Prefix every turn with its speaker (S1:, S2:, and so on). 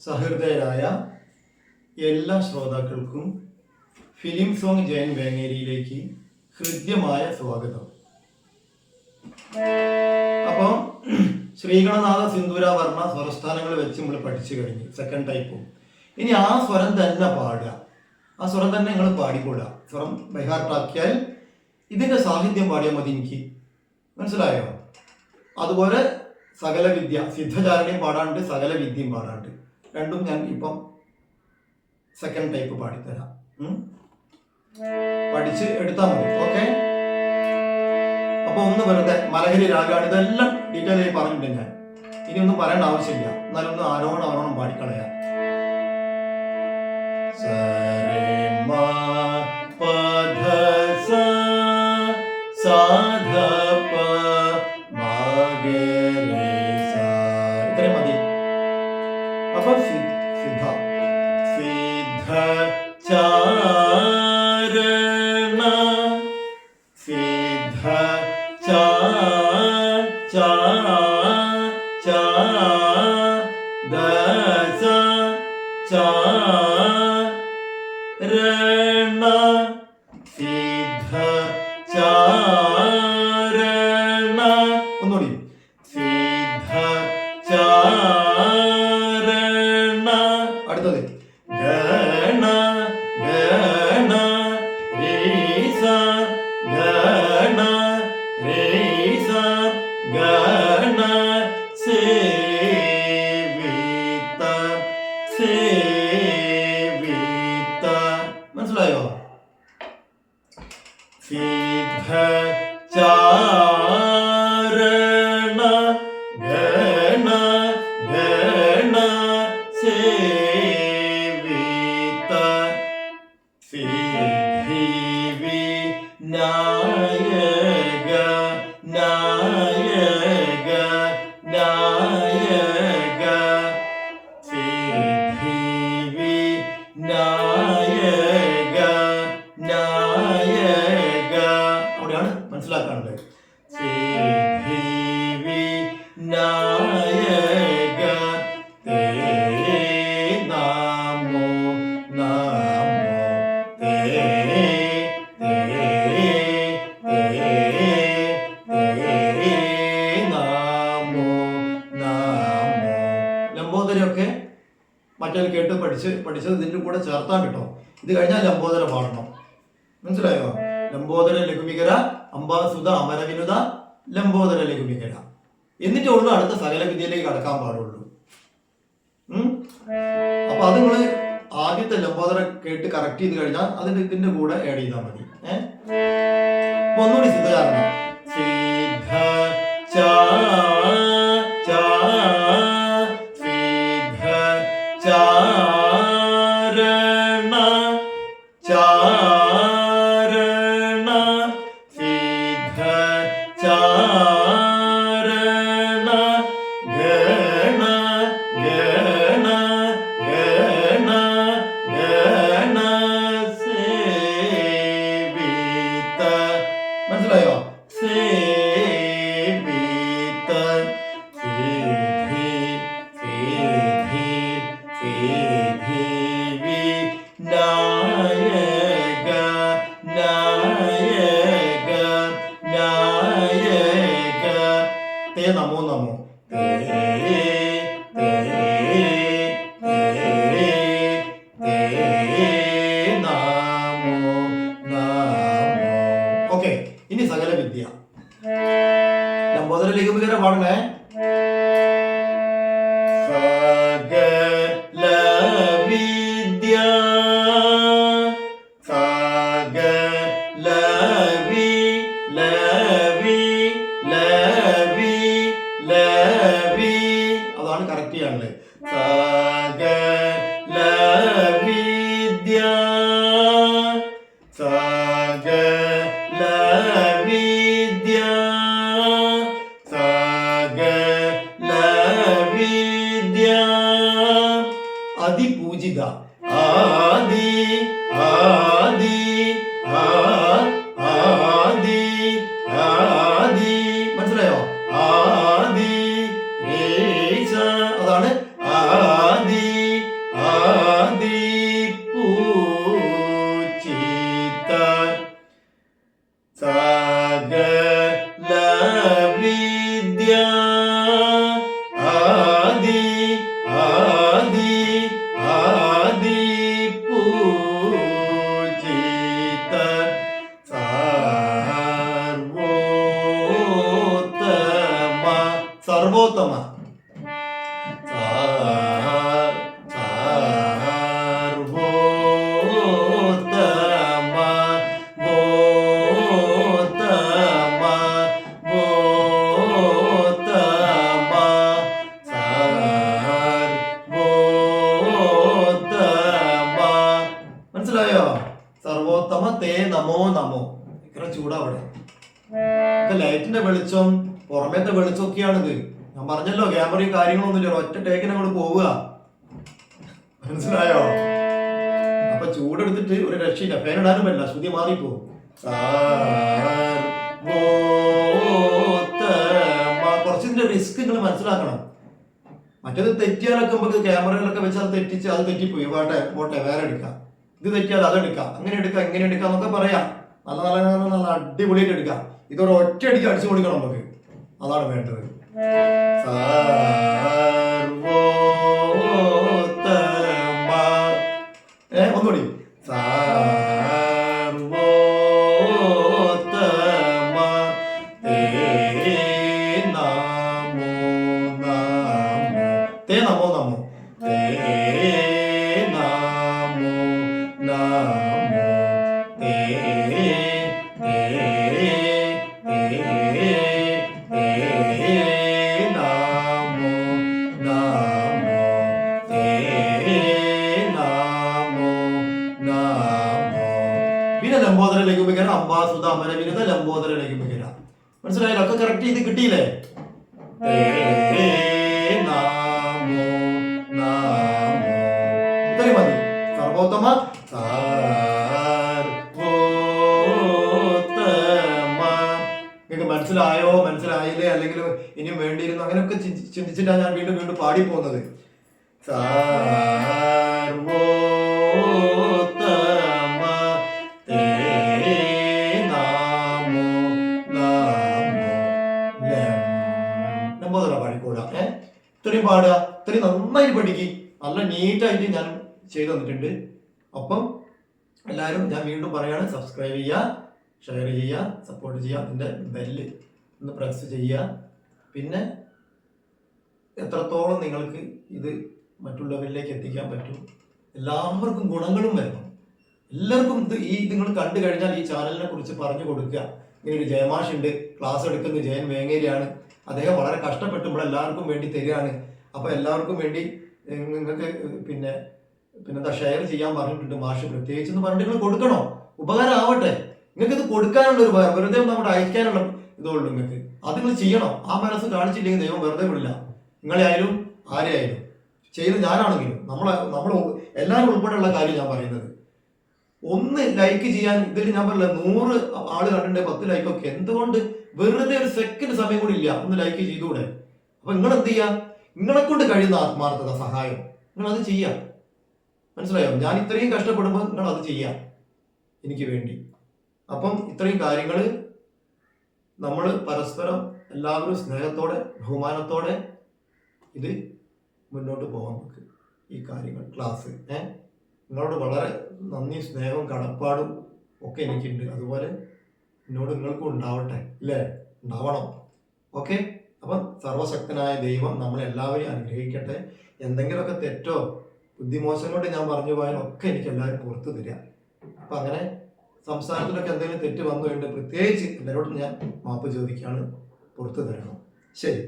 S1: സഹൃദയരായ എല്ലാ ശ്രോതാക്കൾക്കും film song Jayan വേങ്ങേരിയിലേക്ക് ഹൃദ്യമായ സ്വാഗതം. അപ്പോൾ ശ്രീഗണനാഥ സിന്ദൂരാവർണ്ണ സ്വരസ്ഥാനങ്ങൾ വെച്ച് നമ്മൾ പഠിച്ചു കഴിഞ്ഞു സെക്കൻഡ് ടൈപ്പും. ഇനി ആ സ്വരം തന്നെ പാടുക, ആ സ്വരം തന്നെ നിങ്ങൾ പാടിക്കൊള്ളുക. സ്വരം ബൈഹാർട്ടാക്കിയാൽ ഇതിൻ്റെ സാഹിത്യം പാടിയാൽ മതി. എനിക്ക് മനസ്സിലായോ? അതുപോലെ സകല വിദ്യ, സിദ്ധചാരണയും പാടാണ്ട് സകല വിദ്യയും പാടാണ്ട്, രണ്ടും ഞാൻ ഇപ്പം സെക്കൻഡ് ടൈപ്പ് പാടിത്തരാം. പഠിച്ച് എടുത്താൽ മതി. ഓക്കെ. അപ്പൊ ഒന്ന് വെറുതെ മലഹരി രാഗാണ്, ഇതെല്ലാം ഡീറ്റെയിൽ ആയി പറഞ്ഞിട്ടുണ്ട് ഞാൻ. ഇനി ഒന്നും പറയേണ്ട ആവശ്യമില്ല, എന്നാലും ഒന്ന് ആരോണം പാടിക്കളയാം. ഇത്രയും മതി. അപ്പൊ സിദ്ധ സിദ്ധ ചാരണ സിദ്ധ ദസ ചാരണ സിദ്ധ ചാരണ. ഒന്നുകൂടി. സിദ്ധ ചാരണ. അടുത്തത് ഗണ ഗണ രേസ ഗണ രേസ ഗണ സേവിത സേവിത. മനസ്സിലായോ? സിദ്ധ ചാരണ ഗണ ഗണ സേവിത സിദ്ധി വിനായക നായക നായക സിദ്ധി വിനായക നായക. അവിടെയാണ് മനസ്സിലാക്കാനുള്ളത്. സിദ്ധി വിനായക തേ നാമോ നാമോ തേ തേ നാമോ നാമോ. ലംബോദരയൊക്കെ മറ്റേ കേട്ട് പഠിച്ചത് ഇതിൻ്റെ കൂടെ ചേർത്താൻ കേട്ടോ. ഇത് കഴിഞ്ഞാൽ ലംബോദര പാടണം. മനസ്സിലായോ? ലംബോദര ലഘുമികര അംബാസുത അമരവിനുത ലംബോദര ലഘുമികര. എന്നിട്ടേ ഉള്ളൂ അടുത്ത സകല വിദ്യയിലേക്ക് കടക്കാൻ പാടുള്ളൂ. അപ്പൊ അത് നിങ്ങള് ആദ്യത്തെ ലംബോദര കേട്ട് കറക്റ്റ് ചെയ്ത് കഴിഞ്ഞാൽ അതിന്റെ ഇതിന്റെ കൂടെ ആഡ് ചെയ്താൽ മതി. ഒന്നുകൂടി സിദ്ധചാരണ. സിദ്ധ സിദ്ധ ചാരണ ചാരണ സിദ്ധ ചാരണ ഗണ ഗണ ഗണ ഗണ സേവിത. മനസ്സിലായോ? സേവിത സിദ്ധി സിദ്ധി സിദ്ധി വിനായക നായക നായക തേ നമോ നമോ തേ തേ തേ നാമോ നാമോ. ഓക്കെ. ഇനി സകല വിദ്യ. ലംബോദര ലഘുമികര പാടണേ. സകല വിദ്യ സകല ലവി അതാണ് കറക്റ്റ് ചെയ്യാനുള്ളത്. സകല വിദ്യ സകല വിദ്യ സകല വിദ്യ അതിപൂജിത ആദി ആദി ആദി ആദി. മനസ്സിലായോ? ആദി അതാണ് ആദി തേ നമോ നമോ. ഇത്ര ചൂടാ അവിടെ. ലൈറ്റിന്റെ വെളിച്ചം പുറമേത്തെ വെളിച്ചമൊക്കെയാണിത്. ഞാൻ പറഞ്ഞല്ലോ ക്യാമറയും കാര്യങ്ങളൊന്നുമില്ല, ഒറ്റ ടേക്കിന് അങ്ങോട്ട് പോവുക. മനസ്സിലായോ? അപ്പൊ ചൂടെടുത്തിട്ട് ഒരു രക്ഷയില്ല. ഫാൻ ഇടാനും പറ്റില്ല, ശ്രുതി മാറിപ്പോ. കുറച്ചിന്റെ റിസ്ക് നിങ്ങൾ മനസ്സിലാക്കണം. മറ്റേത് തെറ്റിയാലൊക്കെ നമുക്ക് ക്യാമറയിലൊക്കെ വെച്ച് അത് തെറ്റിച്ച് അത് തെറ്റിപ്പോയി, പോട്ടെ പോട്ടെ വേറെ എടുക്കാം. ഇത് തെറ്റിയാൽ അതെടുക്കാം, അങ്ങനെ എടുക്കാം ഇങ്ങനെ എടുക്കാം എന്നൊക്കെ പറയാം. നല്ല നല്ല നല്ല അടിപൊളിയായിട്ട് എടുക്കാം. ഇതൊരു ഒറ്റ അടിക്ക് അടിച്ചു കൊടുക്കണം നമുക്ക്. അതാണ് വേണ്ടത്. ഒന്നുകൂടി. തേ നമോ നമോ. തേ നമോ നമോ. തേ പിന്നെ ലംബോദര ലഘുമികര അംബാസുത അമരവിരുദ്ധ ലംബോദര ലഘുമികര. മനസ്സിലായല്ലോ? ഒക്കെ കറക്റ്റ് ചെയ്ത് കിട്ടിയില്ലേ? ഇത്രയും മതി. സർവോത്തമ നിങ്ങൾക്ക് മനസ്സിലായോ മനസ്സിലായില്ലേ, അല്ലെങ്കിൽ ഇനിയും വേണ്ടിയിരുന്നു അങ്ങനെയൊക്കെ ചിന്തിച്ചിട്ടാണ് ഞാൻ വീണ്ടും വീണ്ടും പാടി പോകുന്നത്. പാടിക്കോളാ. ഇത്രയും പാടുക, ഇത്രയും നന്നായി പഠിക്കും. നല്ല നീറ്റായിട്ട് ഞാൻ ചെയ്തു തന്നിട്ടുണ്ട്. അപ്പം എല്ലാവരും ഞാൻ വീണ്ടും പറയാണ്, സബ്സ്ക്രൈബ് ചെയ്യുക, ഷെയർ ചെയ്യുക, സപ്പോർട്ട് ചെയ്യുക, അതിൻ്റെ ബെല്ല് ഒന്ന് പ്രസ് ചെയ്യുക. പിന്നെ എത്രത്തോളം നിങ്ങൾക്ക് ഇത് മറ്റുള്ളവരിലേക്ക് എത്തിക്കാൻ പറ്റും, എല്ലാവർക്കും ഗുണങ്ങളും വരണം. എല്ലാവർക്കും ഇത് നിങ്ങൾ കണ്ടു കഴിഞ്ഞാൽ ഈ ചാനലിനെ കുറിച്ച് പറഞ്ഞു കൊടുക്കുക. ഇങ്ങനെ ഒരു ജയമാഷ് ഉണ്ട്, ക്ലാസ് എടുക്കുന്നത് ജയൻ വേങ്ങേരിയാണ്. അദ്ദേഹം വളരെ കഷ്ടപ്പെട്ട് നമ്മളെല്ലാവർക്കും വേണ്ടി തരികയാണ്. അപ്പോൾ എല്ലാവർക്കും വേണ്ടി നിങ്ങൾക്ക് പിന്നെ പിന്നെന്താ ഷെയർ ചെയ്യാൻ പറഞ്ഞിട്ടുണ്ട് മാഷ് പ്രത്യേകിച്ച് എന്ന് പറഞ്ഞിട്ട് നിങ്ങൾ കൊടുക്കണോ? ഉപകാരം ആവട്ടെ. നിങ്ങൾക്ക് ഇത് കൊടുക്കാനുള്ള ഒരു ഉപകാരം, വെറുതെ നമ്മുടെ അയക്കാനുള്ള ഇതുള്ളൂ നിങ്ങൾക്ക്. അത് നിങ്ങൾ ചെയ്യണം. ആ മനസ്സ് കാണിച്ചില്ലെങ്കിൽ ദൈവം വെറുതെ വിടില്ല. നിങ്ങളെ ആയാലും ആരെ ആയാലും ചെയ്ത് ഞാനാണെങ്കിലും നമ്മൾ എല്ലാവരും ഉൾപ്പെടെയുള്ള കാര്യം ഞാൻ പറയുന്നത്. ഒന്ന് ലൈക്ക് ചെയ്യാൻ ഇതിൽ ഞാൻ പറഞ്ഞില്ല, 100 ആള് കണ്ടിട്ടുണ്ട് 10 ലൈക്കൊക്കെ. എന്തുകൊണ്ട് വെറുതെ ഒരു സെക്കൻഡ് സമയം കൂടി ഇല്ല, ഒന്ന് ലൈക്ക് ചെയ്തുകൂടെ? അപ്പൊ നിങ്ങൾ എന്ത് ചെയ്യാ? നിങ്ങളെ കൊണ്ട് കഴിയുന്ന ആത്മാർത്ഥത സഹായം നിങ്ങൾ അത് ചെയ്യാം. മനസ്സിലായോ? ഞാൻ ഇത്രയും കഷ്ടപ്പെടുമ്പോൾ നിങ്ങൾ അത് ചെയ്യാം എനിക്ക് വേണ്ടി. അപ്പം ഇത്രയും കാര്യങ്ങൾ നമ്മൾ പരസ്പരം എല്ലാവരും സ്നേഹത്തോടെ ബഹുമാനത്തോടെ ഇത് മുന്നോട്ട് പോകാൻ നമുക്ക് ഈ കാര്യങ്ങൾ ക്ലാസ് നിങ്ങളോട് വളരെ നന്ദി, സ്നേഹവും കടപ്പാടും ഒക്കെ എനിക്കുണ്ട്. അതുപോലെ എന്നോട് നിങ്ങൾക്കും ഉണ്ടാവട്ടെ, ഇല്ലേ? ഉണ്ടാവണം. ഓക്കെ. അപ്പം സർവശക്തനായ ദൈവം നമ്മളെല്ലാവരെയും അനുഗ്രഹിക്കട്ടെ. എന്തെങ്കിലുമൊക്കെ തെറ്റോ ബുദ്ധിമോശം കൊണ്ട് ഞാൻ പറഞ്ഞു പോയാലൊക്കെ എനിക്ക് എല്ലാവരും പുറത്തു തരിക. അപ്പം അങ്ങനെ സംസാരത്തിലൊക്കെ എന്തെങ്കിലും തെറ്റ് വന്നു കഴിഞ്ഞാൽ പ്രത്യേകിച്ച് എല്ലാവരോടും ഞാൻ മാപ്പ് ചോദിക്കുകയാണ്, പുറത്തു തരണം. ശരി.